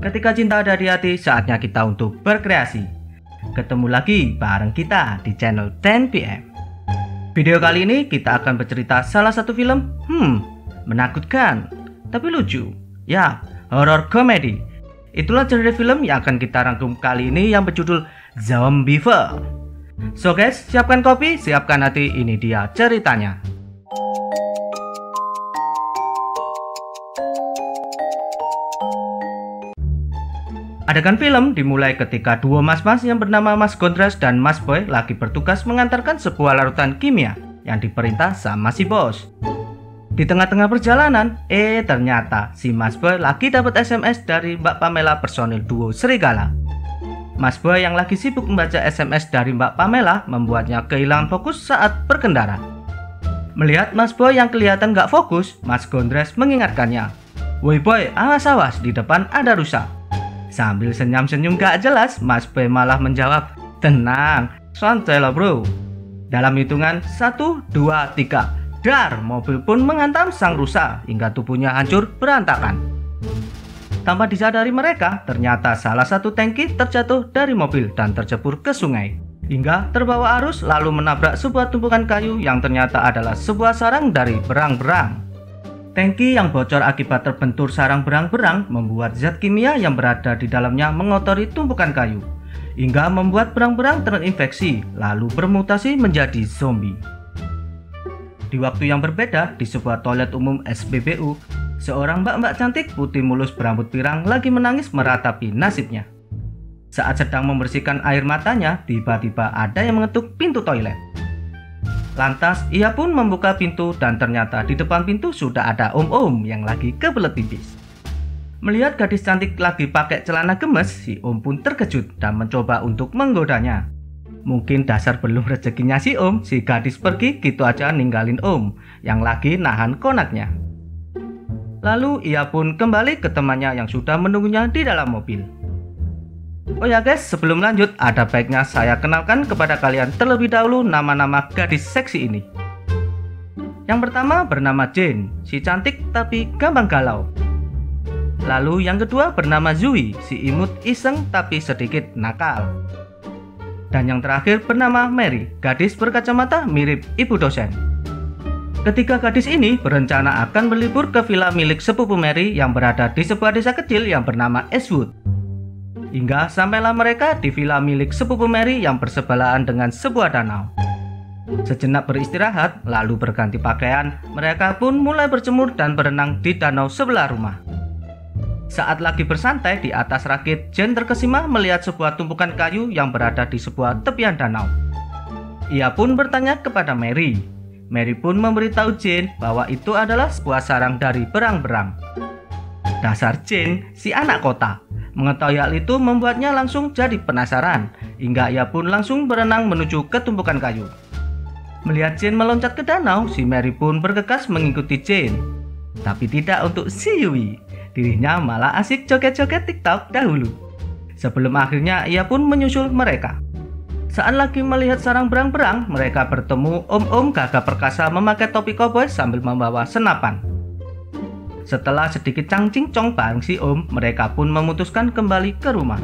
Ketika cinta ada di hati, saatnya kita untuk berkreasi. Ketemu lagi bareng kita di channel 10pm. Video kali ini kita akan bercerita salah satu film menakutkan tapi lucu. Ya, horror komedi. Itulah genre film yang akan kita rangkum kali ini yang berjudul Zombieville. So guys, siapkan kopi, siapkan hati, ini dia ceritanya. Adegan film dimulai ketika dua mas-mas yang bernama Mas Gondres dan Mas Boy lagi bertugas mengantarkan sebuah larutan kimia yang diperintah sama si bos. Di tengah-tengah perjalanan, ternyata si Mas Boy lagi dapat SMS dari Mbak Pamela, personil duo Serigala. Mas Boy yang lagi sibuk membaca SMS dari Mbak Pamela membuatnya kehilangan fokus saat berkendara. Melihat Mas Boy yang kelihatan gak fokus, Mas Gondres mengingatkannya, "Woi Boy, awas-awas, di depan ada rusa." Sambil senyum-senyum gak jelas, Mas Boy malah menjawab, "Tenang, santai lah bro." Dalam hitungan 1, 2, 3, dar, mobil pun menghantam sang rusa hingga tubuhnya hancur berantakan. Tanpa disadari mereka, ternyata salah satu tangki terjatuh dari mobil dan tercebur ke sungai hingga terbawa arus lalu menabrak sebuah tumpukan kayu yang ternyata adalah sebuah sarang dari berang-berang. Tangki yang bocor akibat terbentur sarang berang-berang membuat zat kimia yang berada di dalamnya mengotori tumpukan kayu hingga membuat berang-berang terinfeksi lalu bermutasi menjadi zombie. Di waktu yang berbeda, di sebuah toilet umum SPBU, seorang mbak-mbak cantik putih mulus berambut pirang lagi menangis meratapi nasibnya. Saat sedang membersihkan air matanya, tiba-tiba ada yang mengetuk pintu toilet. Lantas ia pun membuka pintu dan ternyata di depan pintu sudah ada om-om yang lagi kebelet pipis. Melihat gadis cantik lagi pakai celana gemes, si om pun terkejut dan mencoba untuk menggodanya. Mungkin dasar belum rezekinya si om, si gadis pergi gitu aja ninggalin om yang lagi nahan konaknya. Lalu ia pun kembali ke temannya yang sudah menunggunya di dalam mobil. Oh ya guys, sebelum lanjut, ada baiknya saya kenalkan kepada kalian terlebih dahulu nama-nama gadis seksi ini. Yang pertama bernama Jane, si cantik tapi gampang galau. Lalu yang kedua bernama Zui, si imut iseng tapi sedikit nakal. Dan yang terakhir bernama Mary, gadis berkacamata mirip ibu dosen. Ketiga gadis ini berencana akan berlibur ke villa milik sepupu Mary yang berada di sebuah desa kecil yang bernama Eastwood. Hingga sampailah mereka di villa milik sepupu Mary yang bersebelahan dengan sebuah danau. Sejenak beristirahat, lalu berganti pakaian, mereka pun mulai berjemur dan berenang di danau sebelah rumah. Saat lagi bersantai di atas rakit, Jane terkesima melihat sebuah tumpukan kayu yang berada di sebuah tepian danau. Ia pun bertanya kepada Mary. Mary pun memberitahu Jane bahwa itu adalah sebuah sarang dari berang-berang. Dasar Jane, si anak kota. Mengetahui hal itu membuatnya langsung jadi penasaran, hingga ia pun langsung berenang menuju ke tumpukan kayu. Melihat Jane meloncat ke danau, si Mary pun bergegas mengikuti Jane. Tapi tidak untuk si Yui, dirinya malah asik joget-joget TikTok dahulu. Sebelum akhirnya ia pun menyusul mereka. Saat lagi melihat sarang berang-berang, mereka bertemu om-om gagah perkasa memakai topi koboi sambil membawa senapan. Setelah sedikit cangcingcong bareng si om, mereka pun memutuskan kembali ke rumah.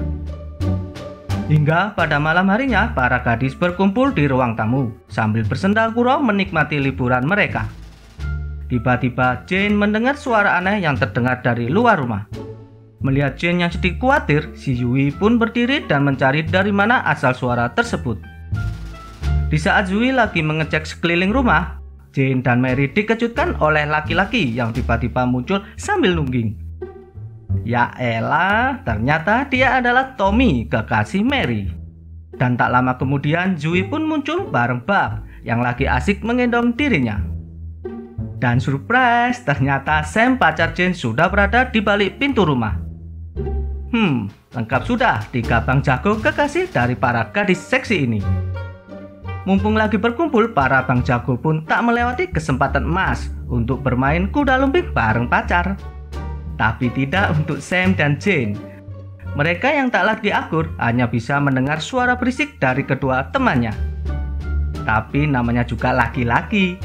Hingga pada malam harinya, para gadis berkumpul di ruang tamu sambil bersenda gurau menikmati liburan mereka. Tiba-tiba Jane mendengar suara aneh yang terdengar dari luar rumah. Melihat Jane yang sedikit khawatir, si Yui pun berdiri dan mencari dari mana asal suara tersebut. Di saat Yui lagi mengecek sekeliling rumah, Jane dan Mary dikejutkan oleh laki-laki yang tiba-tiba muncul sambil nungging. Ya elah, ternyata dia adalah Tommy, kekasih Mary. Dan tak lama kemudian Zui pun muncul bareng Bob yang lagi asik menggendong dirinya. Dan surprise, ternyata Sam pacar Jane sudah berada di balik pintu rumah. Lengkap sudah 3 bang jago kekasih dari para gadis seksi ini. Mumpung lagi berkumpul, para bang jago pun tak melewati kesempatan emas untuk bermain kuda lumping bareng pacar. Tapi tidak untuk Sam dan Jane. Mereka yang tak lagi akur hanya bisa mendengar suara berisik dari kedua temannya. Tapi namanya juga laki-laki.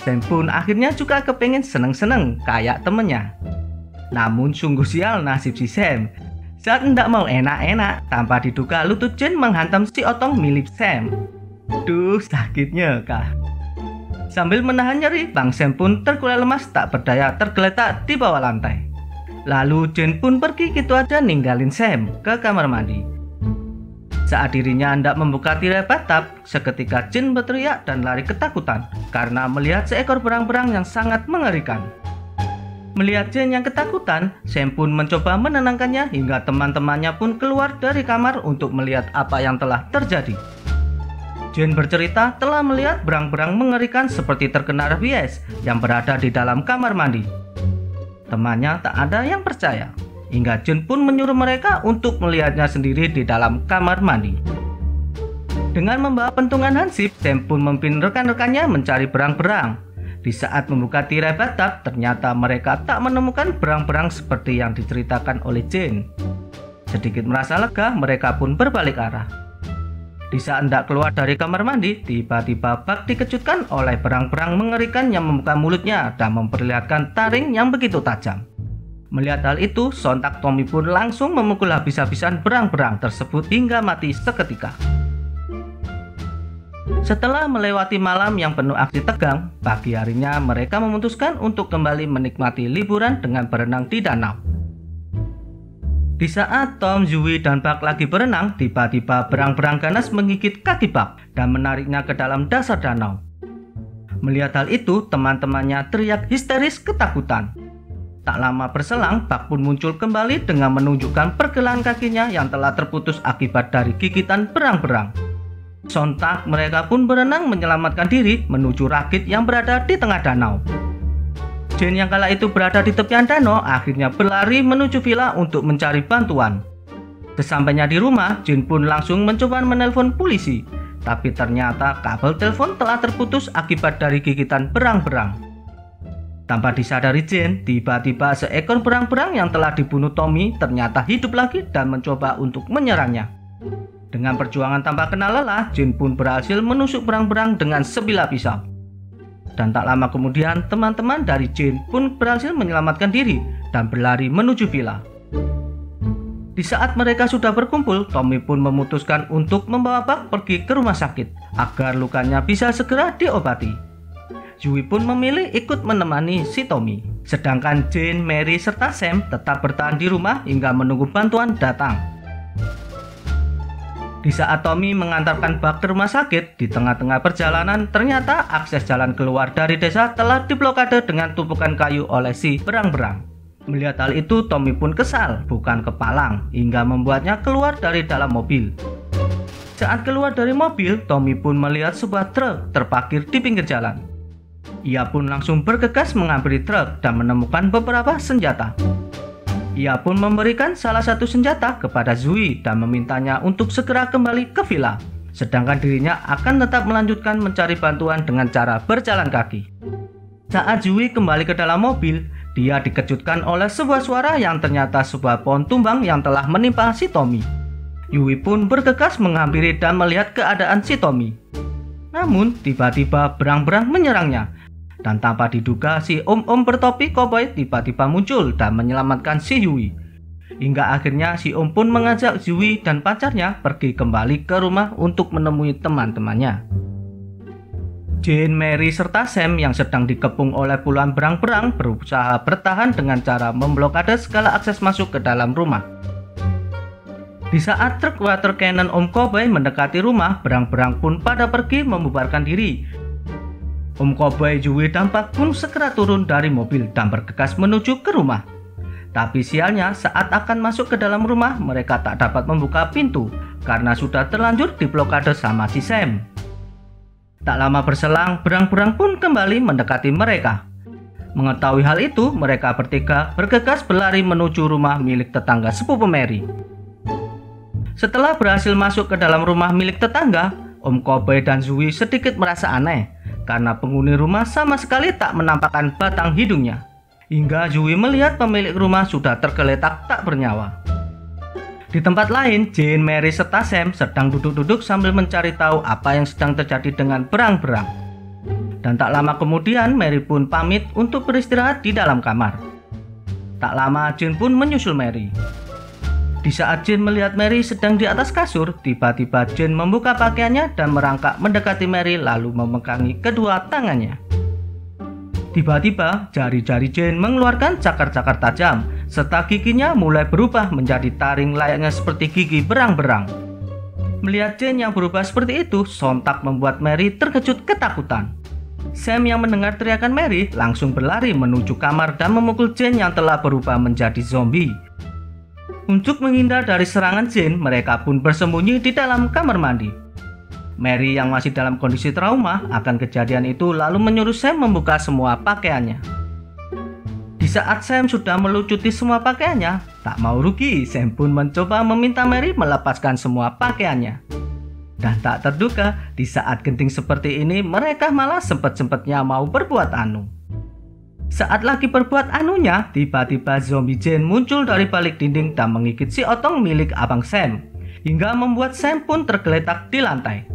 Sam pun akhirnya juga kepengen seneng-seneng kayak temennya. Namun sungguh sial nasib si Sam. Saat hendak mau enak-enak, tanpa diduga lutut Jane menghantam si Otong milik Sam. Duh, sakitnya kah? Sambil menahan nyeri, Bang Sam pun terkulai lemas tak berdaya tergeletak di bawah lantai. Lalu Jane pun pergi gitu aja ninggalin Sam ke kamar mandi. Saat dirinya hendak membuka tirai bathtub, seketika Jane berteriak dan lari ketakutan karena melihat seekor berang-berang yang sangat mengerikan. Melihat Jane yang ketakutan, Sam pun mencoba menenangkannya hingga teman-temannya pun keluar dari kamar untuk melihat apa yang telah terjadi. Jane bercerita telah melihat berang-berang mengerikan seperti terkena rabies yang berada di dalam kamar mandi. Temannya tak ada yang percaya, hingga Jane pun menyuruh mereka untuk melihatnya sendiri di dalam kamar mandi. Dengan membawa pentungan hansip, Sam pun memimpin rekan-rekannya mencari berang-berang. Di saat membuka tirai bathtub, ternyata mereka tak menemukan berang-berang seperti yang diceritakan oleh Jane. Sedikit merasa lega, mereka pun berbalik arah. Di saat hendak keluar dari kamar mandi, tiba-tiba Buck dikejutkan oleh berang-berang mengerikan yang membuka mulutnya dan memperlihatkan taring yang begitu tajam. Melihat hal itu, sontak Tommy pun langsung memukul habis-habisan berang-berang tersebut hingga mati seketika. Setelah melewati malam yang penuh aksi tegang, pagi harinya mereka memutuskan untuk kembali menikmati liburan dengan berenang di danau. Di saat Tom, Zooey, dan Buck lagi berenang, tiba-tiba berang-berang ganas menggigit kaki Buck dan menariknya ke dalam dasar danau. Melihat hal itu, teman-temannya teriak histeris ketakutan. Tak lama berselang, Buck pun muncul kembali dengan menunjukkan pergelangan kakinya yang telah terputus akibat dari gigitan berang-berang. Sontak mereka pun berenang menyelamatkan diri menuju rakit yang berada di tengah danau. Jane yang kala itu berada di tepian danau akhirnya berlari menuju villa untuk mencari bantuan. Sesampainya di rumah, Jane pun langsung mencoba menelpon polisi, tapi ternyata kabel telepon telah terputus akibat dari gigitan berang-berang. Tanpa disadari Jane, tiba-tiba seekor berang-berang yang telah dibunuh Tommy ternyata hidup lagi dan mencoba untuk menyerangnya. Dengan perjuangan tanpa kenal lelah, Jane pun berhasil menusuk berang-berang dengan sebilah pisau. Dan tak lama kemudian, teman-teman dari Jane pun berhasil menyelamatkan diri dan berlari menuju villa. Di saat mereka sudah berkumpul, Tommy pun memutuskan untuk membawa Buck pergi ke rumah sakit agar lukanya bisa segera diobati. Zooey pun memilih ikut menemani si Tommy. Sedangkan Jane, Mary, serta Sam tetap bertahan di rumah hingga menunggu bantuan datang. Di saat Tommy mengantarkan Buck ke rumah sakit, di tengah-tengah perjalanan ternyata akses jalan keluar dari desa telah diblokade dengan tumpukan kayu oleh si berang-berang. Melihat hal itu, Tommy pun kesal, bukan kepalang, hingga membuatnya keluar dari dalam mobil. Saat keluar dari mobil, Tommy pun melihat sebuah truk terparkir di pinggir jalan. Ia pun langsung bergegas menghampiri truk dan menemukan beberapa senjata. Ia pun memberikan salah satu senjata kepada Zooey dan memintanya untuk segera kembali ke villa, sedangkan dirinya akan tetap melanjutkan mencari bantuan dengan cara berjalan kaki. Saat Zooey kembali ke dalam mobil, dia dikejutkan oleh sebuah suara yang ternyata sebuah pohon tumbang yang telah menimpa si Tommy. Zooey pun bergegas menghampiri dan melihat keadaan si Tommy. Namun tiba-tiba berang-berang menyerangnya. Dan tanpa diduga, si om-om bertopi koboi tiba-tiba muncul dan menyelamatkan si Zooey. Hingga akhirnya si om pun mengajak Zooey dan pacarnya pergi kembali ke rumah untuk menemui teman-temannya. Jane, Mary, serta Sam yang sedang dikepung oleh puluhan berang-berang berusaha bertahan dengan cara memblokade segala akses masuk ke dalam rumah. Di saat truk water cannon Om Koboi mendekati rumah, berang-berang pun pada pergi membubarkan diri. Om Koboi, Zooey, dan Buck pun segera turun dari mobil dan bergegas menuju ke rumah. Tapi sialnya, saat akan masuk ke dalam rumah, mereka tak dapat membuka pintu karena sudah terlanjur diblokade sama si Sam. Tak lama berselang, berang-berang pun kembali mendekati mereka. Mengetahui hal itu, mereka bertiga bergegas berlari menuju rumah milik tetangga sepupu Mary. Setelah berhasil masuk ke dalam rumah milik tetangga, Om Koboi dan Zooey sedikit merasa aneh karena penghuni rumah sama sekali tak menampakkan batang hidungnya. Hingga Zooey melihat pemilik rumah sudah tergeletak tak bernyawa. Di tempat lain, Jane, Mary, serta Sam sedang duduk-duduk sambil mencari tahu apa yang sedang terjadi dengan berang-berang. Dan tak lama kemudian, Mary pun pamit untuk beristirahat di dalam kamar. Tak lama, Jane pun menyusul Mary. Di saat Jane melihat Mary sedang di atas kasur, tiba-tiba Jane membuka pakaiannya dan merangkak mendekati Mary lalu memegangi kedua tangannya. Tiba-tiba jari-jari Jane mengeluarkan cakar-cakar tajam, serta giginya mulai berubah menjadi taring layaknya seperti gigi berang-berang. Melihat Jane yang berubah seperti itu, sontak membuat Mary terkejut ketakutan. Sam yang mendengar teriakan Mary langsung berlari menuju kamar dan memukul Jane yang telah berubah menjadi zombie. Untuk menghindar dari serangan Jane, mereka pun bersembunyi di dalam kamar mandi. Mary yang masih dalam kondisi trauma akan kejadian itu lalu menyuruh Sam membuka semua pakaiannya. Di saat Sam sudah melucuti semua pakaiannya, tak mau rugi, Sam pun mencoba meminta Mary melepaskan semua pakaiannya. Dan tak terduga, di saat genting seperti ini, mereka malah sempet-sempetnya mau berbuat anu. Saat lagi berbuat anunya, tiba-tiba zombie Jane muncul dari balik dinding dan menggigit si otong milik abang Sam, hingga membuat Sam pun tergeletak di lantai.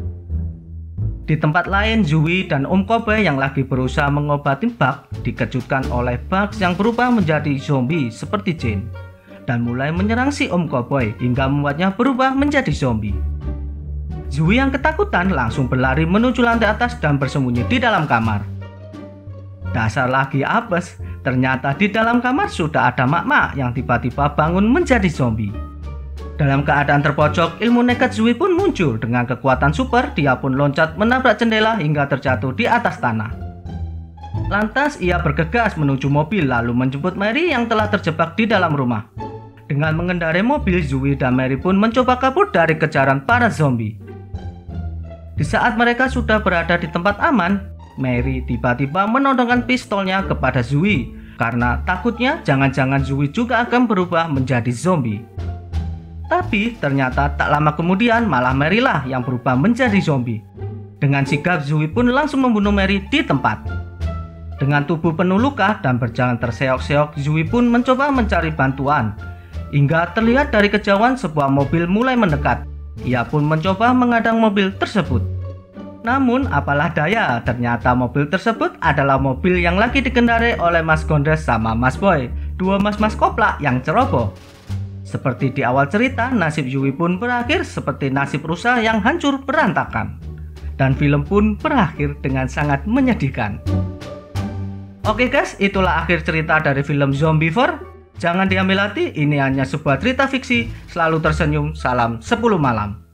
Di tempat lain, Zoe dan Om Cowboy yang lagi berusaha mengobati Bugs dikejutkan oleh Bugs yang berubah menjadi zombie seperti Jane, dan mulai menyerang si Om Cowboy hingga membuatnya berubah menjadi zombie. Zoe yang ketakutan langsung berlari menuju lantai atas dan bersembunyi di dalam kamar. Dasar lagi apes, ternyata di dalam kamar sudah ada mak-mak yang tiba-tiba bangun menjadi zombie. Dalam keadaan terpojok, ilmu nekat Zoe pun muncul. Dengan kekuatan super, dia pun loncat menabrak jendela hingga terjatuh di atas tanah. Lantas ia bergegas menuju mobil lalu menjemput Mary yang telah terjebak di dalam rumah. Dengan mengendarai mobil, Zoe dan Mary pun mencoba kabur dari kejaran para zombie. Di saat mereka sudah berada di tempat aman, Mary tiba-tiba menodongkan pistolnya kepada Zoe karena takutnya jangan-jangan Zoe juga akan berubah menjadi zombie. Tapi ternyata tak lama kemudian malah Mary lah yang berubah menjadi zombie. Dengan sigap Zoe pun langsung membunuh Mary di tempat. Dengan tubuh penuh luka dan berjalan terseok-seok, Zoe pun mencoba mencari bantuan. Hingga terlihat dari kejauhan sebuah mobil mulai mendekat. Ia pun mencoba mengadang mobil tersebut. Namun apalah daya, ternyata mobil tersebut adalah mobil yang lagi dikendarai oleh Mas Gondres sama Mas Boy, dua mas-mas koplak yang ceroboh. Seperti di awal cerita, nasib Zoe pun berakhir seperti nasib Rusa yang hancur berantakan. Dan film pun berakhir dengan sangat menyedihkan. Oke guys, itulah akhir cerita dari film Zombievore. Jangan diambil hati, ini hanya sebuah cerita fiksi. Selalu tersenyum, salam 10 malam.